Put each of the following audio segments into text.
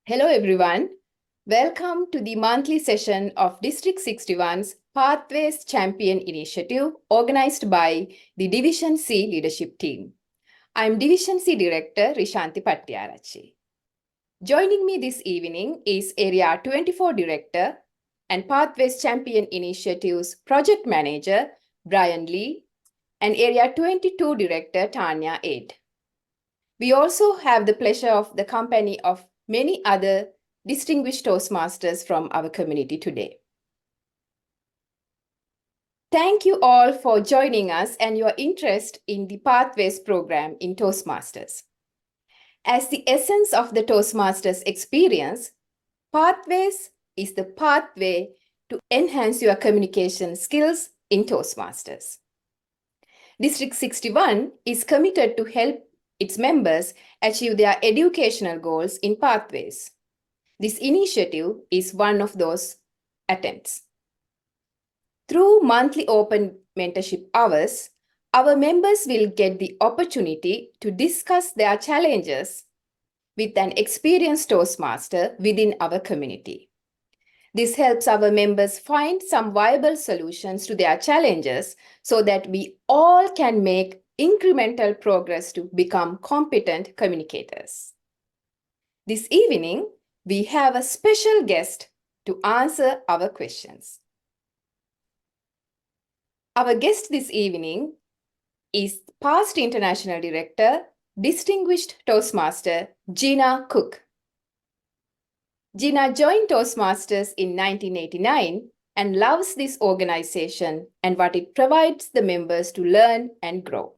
Hello everyone. Welcome to the monthly session of District 61's Pathways Champion Initiative organized by the Division C leadership team. I'm Division C Director Rishanti Pattiarachi. Joining me this evening is Area 24 Director and Pathways Champion Initiative's Project Manager Brian Lee and Area 22 Director Tanya Aid. We also have the pleasure of the company of many other distinguished Toastmasters from our community today. Thank you all for joining us and your interest in the Pathways program in Toastmasters. As the essence of the Toastmasters experience, Pathways is the pathway to enhance your communication skills in Toastmasters. District 61 is committed to help its members achieve their educational goals in Pathways. This initiative is one of those attempts. Through monthly open mentorship hours, our members will get the opportunity to discuss their challenges with an experienced Toastmaster within our community. This helps our members find some viable solutions to their challenges so that we all can make incremental progress to become competent communicators. This evening, we have a special guest to answer our questions. Our guest this evening is past International Director, Distinguished Toastmaster, Gina Cook. Gina joined Toastmasters in 1989 and loves this organization and what it provides the members to learn and grow.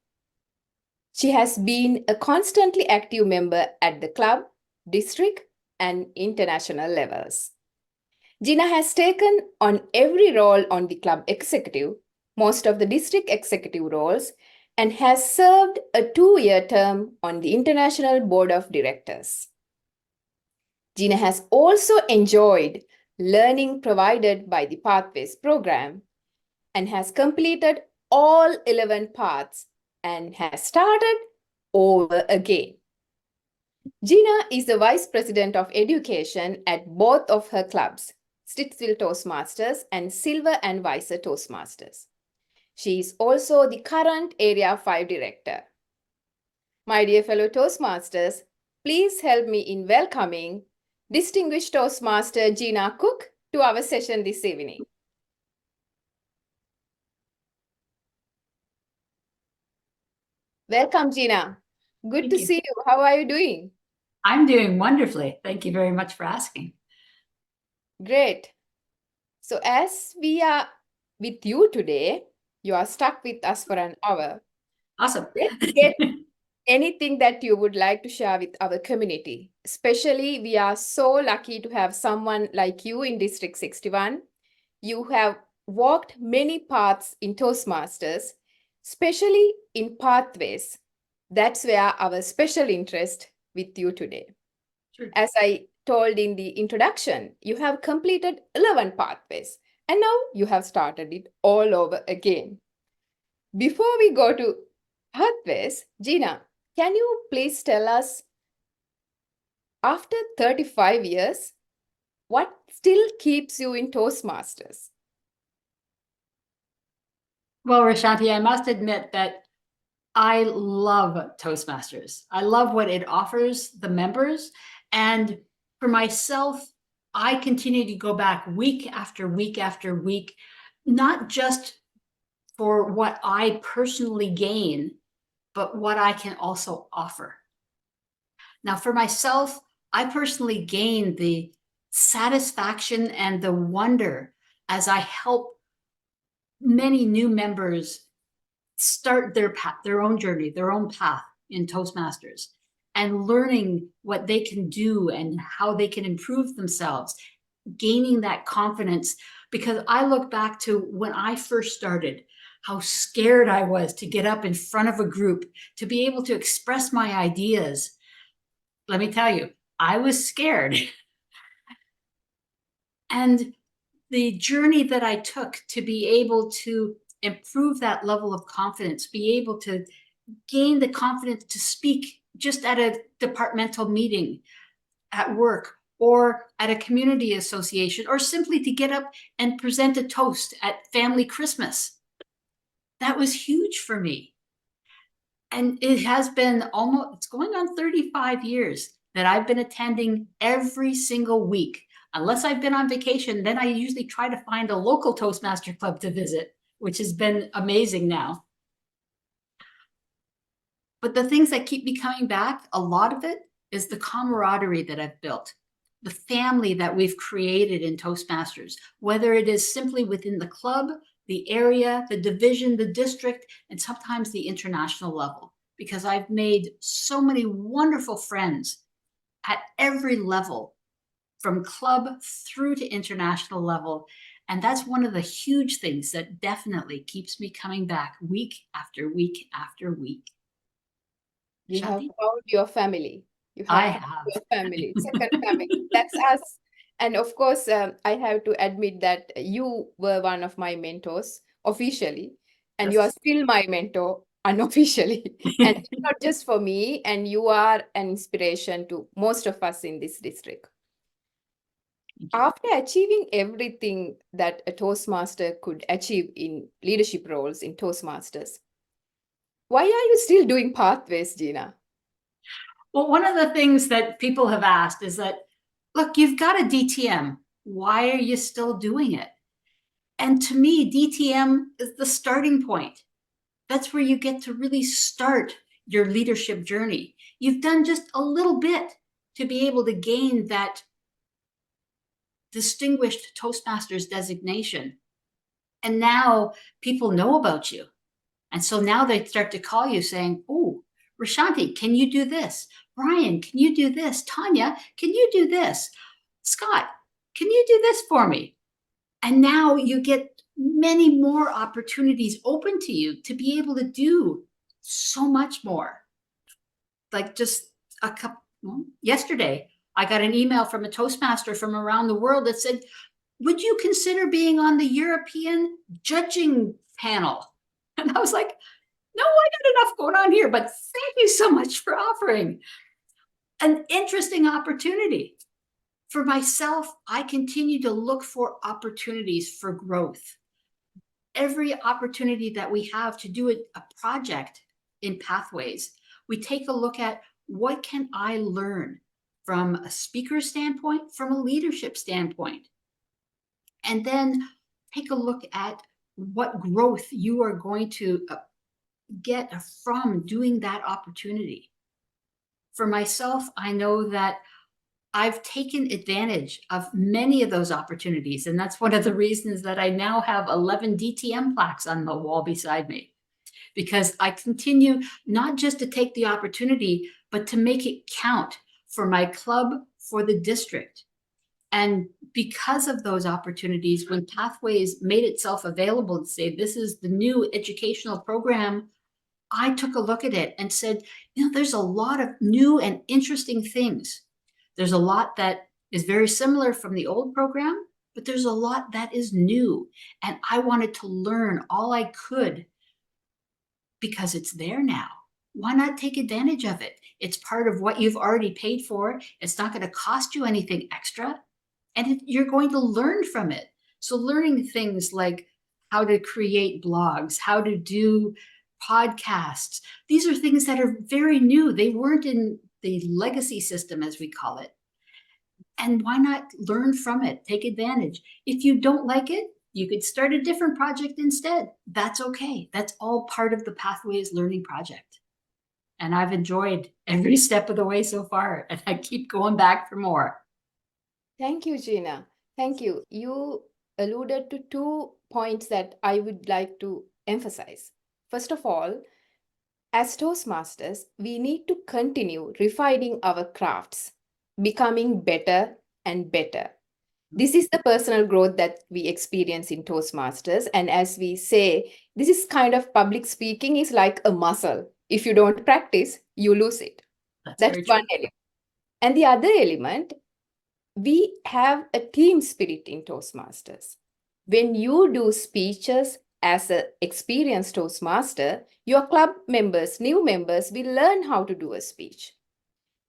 She has been a constantly active member at the club, district, and international levels. Gina has taken on every role on the club executive, most of the district executive roles, and has served a 2-year term on the International Board of Directors. Gina has also enjoyed learning provided by the Pathways program and has completed all 11 paths and has started over again. Gina is the Vice President of Education at both of her clubs, Stittsville Toastmasters and Silver and Weiser Toastmasters. She is also the current Area 5 Director. My dear fellow Toastmasters, please help me in welcoming Distinguished Toastmaster Gina Cook to our session this evening. Welcome, Gina. Good to see you. How are you doing? I'm doing wonderfully. Thank you very much for asking. Great. So as we are with you today, you are stuck with us for an hour. Awesome. Let's get anything that you would like to share with our community. Especially, we are so lucky to have someone like you in District 61. You have walked many paths in Toastmasters, especially in Pathways. That's where our special interest with you today. Sure. As I told in the introduction, you have completed 11 pathways and now you have started it all over again. Before we go to pathways, Gina, can you please tell us, after 35 years, what still keeps you in Toastmasters? Well, Rishanti, I must admit that I love Toastmasters. I love what it offers the members. And for myself, I continue to go back week after week after week, not just for what I personally gain, but what I can also offer. Now, for myself, I personally gain the satisfaction and the wonder as I help many new members start their path, their own journey, their own path in Toastmasters, and learning what they can do and how they can improve themselves, gaining that confidence. Because I look back to when I first started, how scared I was to get up in front of a group, to be able to express my ideas. Let me tell you, I was scared. And the journey that I took to be able to improve that level of confidence, be able to gain the confidence to speak just at a departmental meeting, at work, or at a community association, or simply to get up and present a toast at family Christmas. That was huge for me. And it has been it's going on 35 years that I've been attending every single week. Unless I've been on vacation, then I usually try to find a local Toastmaster club to visit, which has been amazing now. But the things that keep me coming back, a lot of it is the camaraderie that I've built, the family that we've created in Toastmasters, whether it is simply within the club, the area, the division, the district, and sometimes the international level, because I've made so many wonderful friends at every level, from club through to international level. And that's one of the huge things that definitely keeps me coming back week after week after week. You have Shati? found your family. You I have found have. your family, second family. That's us. And of course, I have to admit that you were one of my mentors officially, and you are Yes. still my mentor unofficially. And it's not just for me, and you are an inspiration to most of us in this district. Thank you. After achieving everything that a Toastmaster could achieve in leadership roles in Toastmasters, why are you still doing pathways, Gina? Well, one of the things that people have asked is that, look, you've got a DTM. Why are you still doing it? And to me, DTM is the starting point. That's where you get to really start your leadership journey. You've done just a little bit to be able to gain that distinguished Toastmasters designation. And now people know about you. And so now they start to call you saying, oh, Rashanti, can you do this? Brian, can you do this? Tanya, can you do this? Scott, can you do this for me? And now you get many more opportunities open to you to be able to do so much more. Like just yesterday, I got an email from a Toastmaster from around the world that said, would you consider being on the European judging panel? And I was like, no, I got enough going on here, but thank you so much for offering an interesting opportunity. For myself, I continue to look for opportunities for growth. Every opportunity that we have to do a project in Pathways, we take a look at what can I learn from a speaker standpoint, from a leadership standpoint, and then take a look at what growth you are going to get from doing that opportunity. For myself, I know that I've taken advantage of many of those opportunities. And that's one of the reasons that I now have 11 DTM plaques on the wall beside me, because I continue not just to take the opportunity, but to make it count for my club, for the district. And because of those opportunities, when Pathways made itself available to say, this is the new educational program, I took a look at it and said, you know, there's a lot of new and interesting things. There's a lot that is very similar from the old program, but there's a lot that is new. And I wanted to learn all I could because it's there now. Why not take advantage of it? It's part of what you've already paid for. It's not going to cost you anything extra. And you're going to learn from it. So learning things like how to create blogs, how to do podcasts, these are things that are very new. They weren't in the legacy system, as we call it. And why not learn from it? Take advantage. If you don't like it, you could start a different project instead. That's okay. That's all part of the Pathways Learning Project. And I've enjoyed every step of the way so far, and I keep going back for more. Thank you, Gina. Thank you. You alluded to 2 points that I would like to emphasize. First of all, as Toastmasters, we need to continue refining our crafts, becoming better and better. This is the personal growth that we experience in Toastmasters. And as we say, this is kind of public speaking is like a muscle. If you don't practice, you lose it. That's one element. And the other element, we have a team spirit in Toastmasters. When you do speeches as an experienced Toastmaster, your club members, new members, will learn how to do a speech.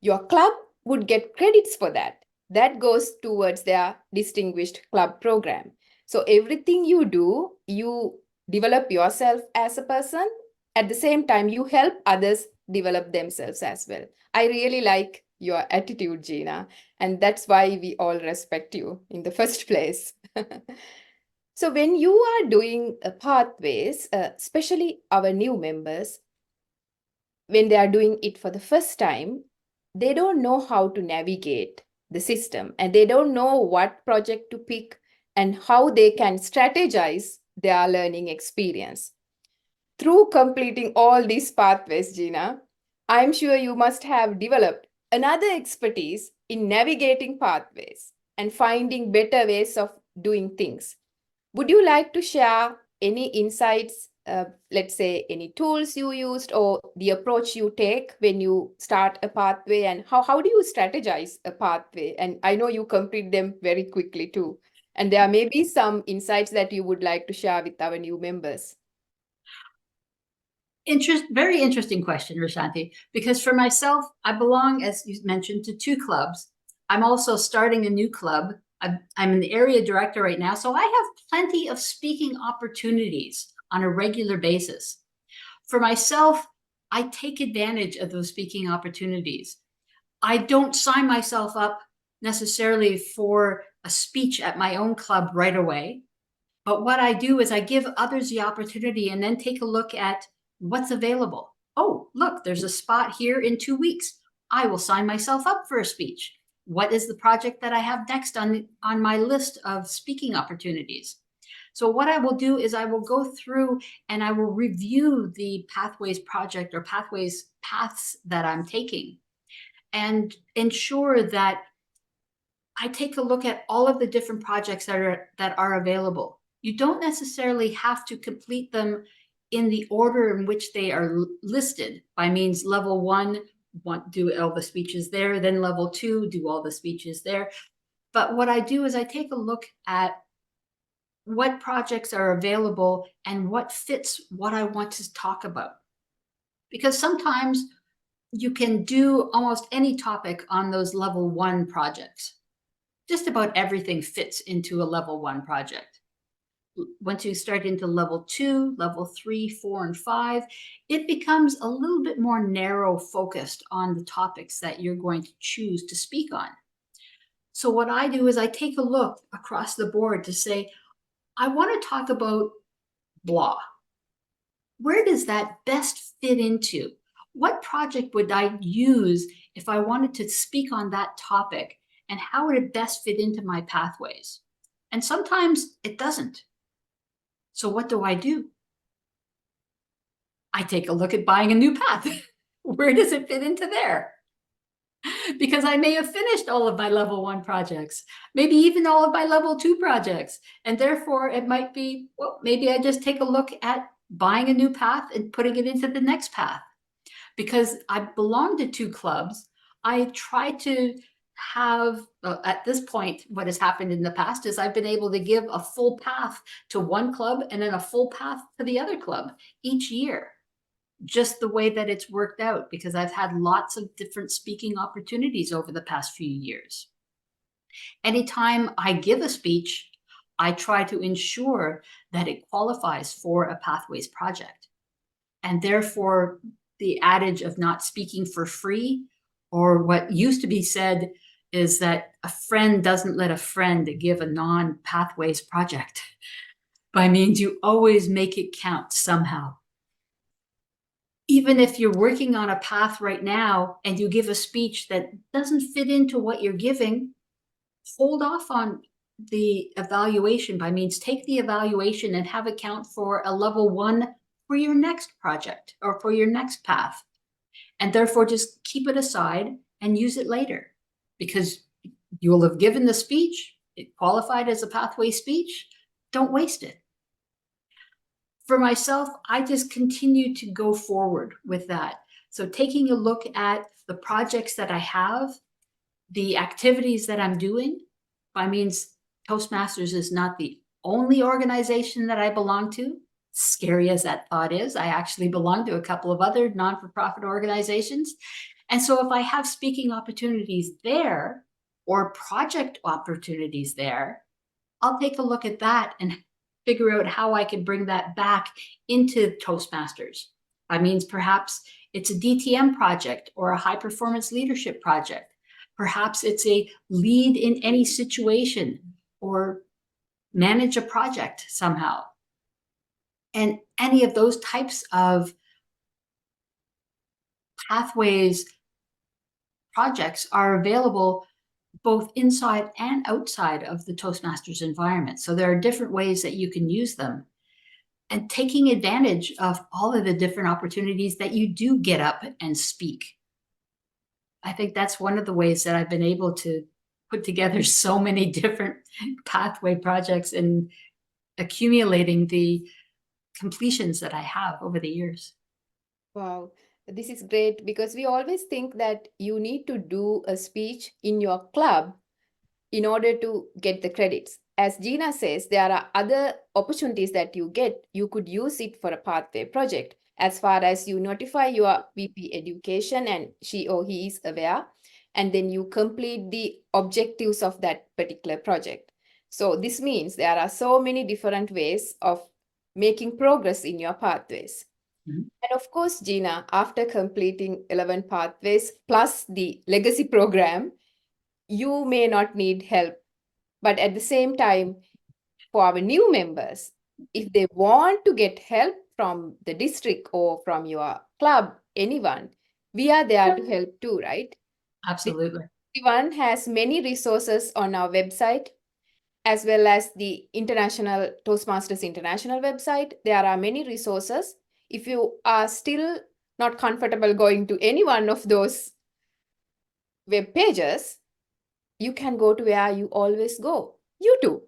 Your club would get credits for that. that goes towards their distinguished club program. So everything you do, you develop yourself as a person. At the same time, you help others develop themselves as well. I really like your attitude, Gina, and that's why we all respect you in the first place. So when you are doing pathways, especially our new members, when they are doing it for the first time, they don't know how to navigate the system and they don't know what project to pick and how they can strategize their learning experience. Through completing all these pathways, Gina, I'm sure you must have developed another expertise in navigating pathways and finding better ways of doing things. Would you like to share any insights, let's say any tools you used or the approach you take when you start a pathway, and how do you strategize a pathway? And I know you complete them very quickly too. And there may be some insights that you would like to share with our new members. Very interesting question, Rashanti, because for myself, I belong, as you mentioned, to 2 clubs. I'm also starting a new club. I'm an area director right now, so I have plenty of speaking opportunities on a regular basis. For myself, I take advantage of those speaking opportunities. I don't sign myself up necessarily for a speech at my own club right away. But what I do is I give others the opportunity and then take a look at what's available. Oh, look, there's a spot here in 2 weeks. I will sign myself up for a speech. What is the project that I have next on my list of speaking opportunities? So what I will do is I will go through and I will review the Pathways project or paths that I'm taking and ensure that I take a look at all of the different projects that are available. You don't necessarily have to complete them in the order in which they are listed. By means level 1, do all the speeches there, then level 2, do all the speeches there. But what I do is I take a look at what projects are available and what fits what I want to talk about. Because sometimes you can do almost any topic on those level 1 projects. Just about everything fits into a level 1 project. Once you start into level 2, level 3, 4, and 5, it becomes a little bit more narrow focused on the topics that you're going to choose to speak on. So what I do is I take a look across the board to say, I want to talk about blah. Where does that best fit into? What project would I use if I wanted to speak on that topic? And how would it best fit into my pathways? And sometimes it doesn't. So what do? I take a look at buying a new path. Where does it fit into there? Because I may have finished all of my level 1 projects, maybe even all of my level 2 projects. And therefore it might be, well, maybe I just take a look at buying a new path and putting it into the next path. Because I belong to 2 clubs, I try to have, at this point, what has happened in the past is I've been able to give a full path to one club and then a full path to the other club each year, just the way that it's worked out, because I've had lots of different speaking opportunities over the past few years. Anytime I give a speech, I try to ensure that it qualifies for a Pathways project. And therefore, the adage of not speaking for free, or what used to be said is that a friend doesn't let a friend give a non-Pathways project. By means you always make it count somehow. Even if you're working on a path right now and you give a speech that doesn't fit into what you're giving, hold off on the evaluation. By means take the evaluation and have it count for a level 1 for your next project or for your next path. And therefore just keep it aside and use it later, because you'll have given the speech, it qualified as a pathway speech, don't waste it. For myself, I just continue to go forward with that. So taking a look at the projects that I have, the activities that I'm doing, by means Toastmasters is not the only organization that I belong to. Scary as that thought is, I actually belong to a couple of other non-for-profit organizations. And so if I have speaking opportunities there, or project opportunities there, I'll take a look at that and figure out how I can bring that back into Toastmasters. That means perhaps it's a DTM project or a high performance leadership project. Perhaps it's a lead in any situation or manage a project somehow. And any of those types of pathways, projects are available both inside and outside of the Toastmasters environment. So there are different ways that you can use them, and taking advantage of all of the different opportunities that you do get up and speak. I think that's one of the ways that I've been able to put together so many different pathway projects and accumulating the completions that I have over the years. Wow, this is great because we always think that you need to do a speech in your club in order to get the credits. As Gina says, there are other opportunities that you get. You could use it for a pathway project as far as you notify your VP education and she or he is aware, and then you complete the objectives of that particular project. So this means there are so many different ways of making progress in your pathways. And of course, Gina, after completing 11 pathways plus the legacy program, you may not need help. But at the same time, for our new members, if they want to get help from the district or from your club, anyone, we are there to help too, right? Absolutely. Everyone has many resources on our website, as well as the International Toastmasters International website. There are many resources. If you are still not comfortable going to any one of those web pages, you can go to where you always go, YouTube.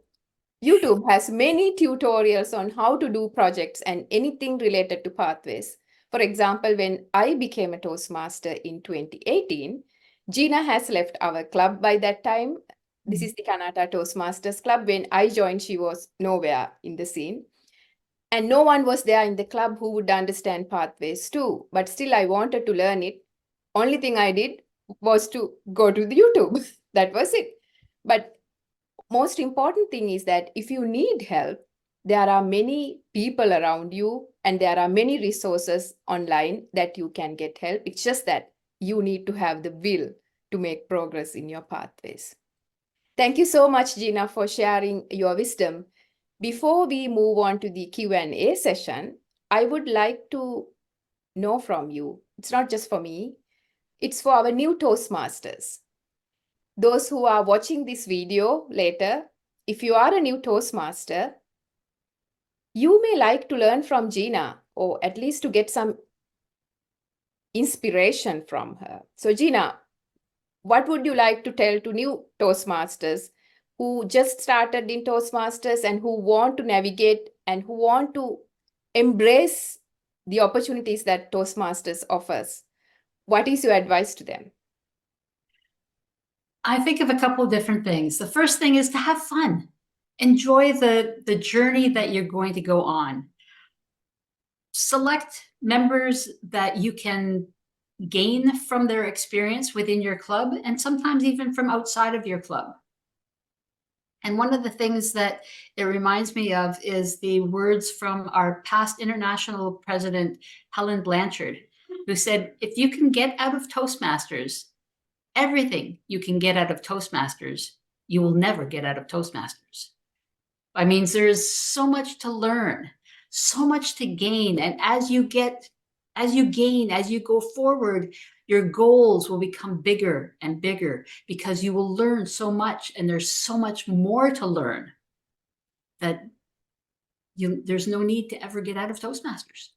YouTube has many tutorials on how to do projects and anything related to pathways. For example, when I became a Toastmaster in 2018, Gina has left our club by that time. This is the Kannada Toastmasters Club. When I joined, she was nowhere in the scene. And no one was there in the club who would understand pathways too. But still, I wanted to learn it. Only thing I did was to go to the YouTube. That was it. But most important thing is that if you need help, there are many people around you and there are many resources online that you can get help. It's just that you need to have the will to make progress in your pathways. Thank you so much, Gina, for sharing your wisdom. Before we move on to the Q&A session, I would like to know from you, it's not just for me, it's for our new Toastmasters. Those who are watching this video later, if you are a new Toastmaster, you may like to learn from Gina, or at least to get some inspiration from her. So Gina, what would you like to tell to new Toastmasters who just started in Toastmasters and who want to navigate and who want to embrace the opportunities that Toastmasters offers? What is your advice to them? I think of a couple of different things. The first thing is to have fun. Enjoy the journey that you're going to go on. Select members that you can gain from their experience within your club and sometimes even from outside of your club. And one of the things that it reminds me of is the words from our past international president, Helen Blanchard, who said, if you can get out of Toastmasters everything you can get out of Toastmasters, you will never get out of Toastmasters. I mean, there's so much to learn, so much to gain. And as you go forward, your goals will become bigger and bigger because you will learn so much, and there's so much more to learn that there's no need to ever get out of Toastmasters.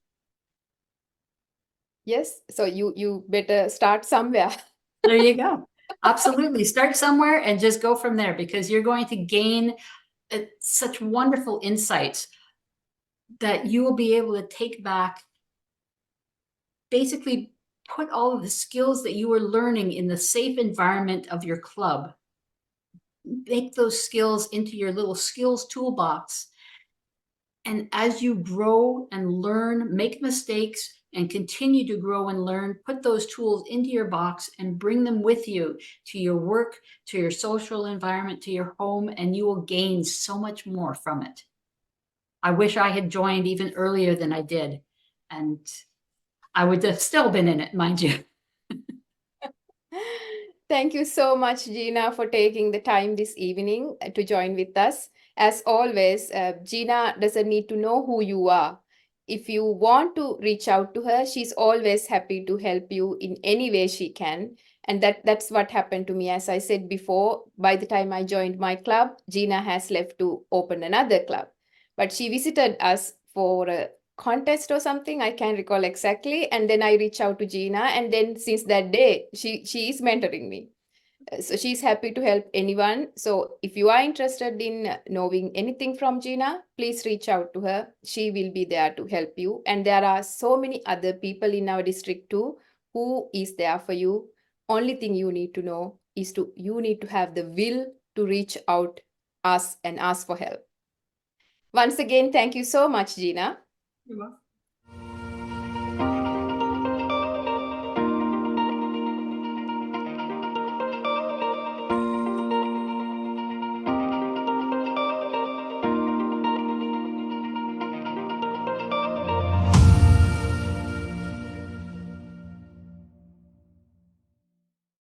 Yes, so you better start somewhere. There you go. Absolutely. Start somewhere and just go from there, because you're going to gain such wonderful insights that you will be able to take back, basically put all of the skills that you were learning in the safe environment of your club, make those skills into your little skills toolbox. And as you grow and learn, make mistakes, and continue to grow and learn, put those tools into your box and bring them with you to your work, to your social environment, to your home, and you will gain so much more from it. I wish I had joined even earlier than I did, and I would have still been in it, mind you. Thank you so much, Gina, for taking the time this evening to join with us. As always, Gina doesn't need to know who you are. If you want to reach out to her, she's always happy to help you in any way she can. And that's what happened to me. As I said before, by the time I joined my club, Gina has left to open another club. But she visited us for a contest or something, I can't recall exactly, and then I reach out to Gina, and then since that day she is mentoring me. So she's happy to help anyone. So if you are interested in knowing anything from Gina, please reach out to her. She will be there to help you, and there are so many other people in our district too who is there for you. Only thing you need to know is you need to have the will to reach out us and ask for help. Once again, thank you so much, Gina. You're welcome.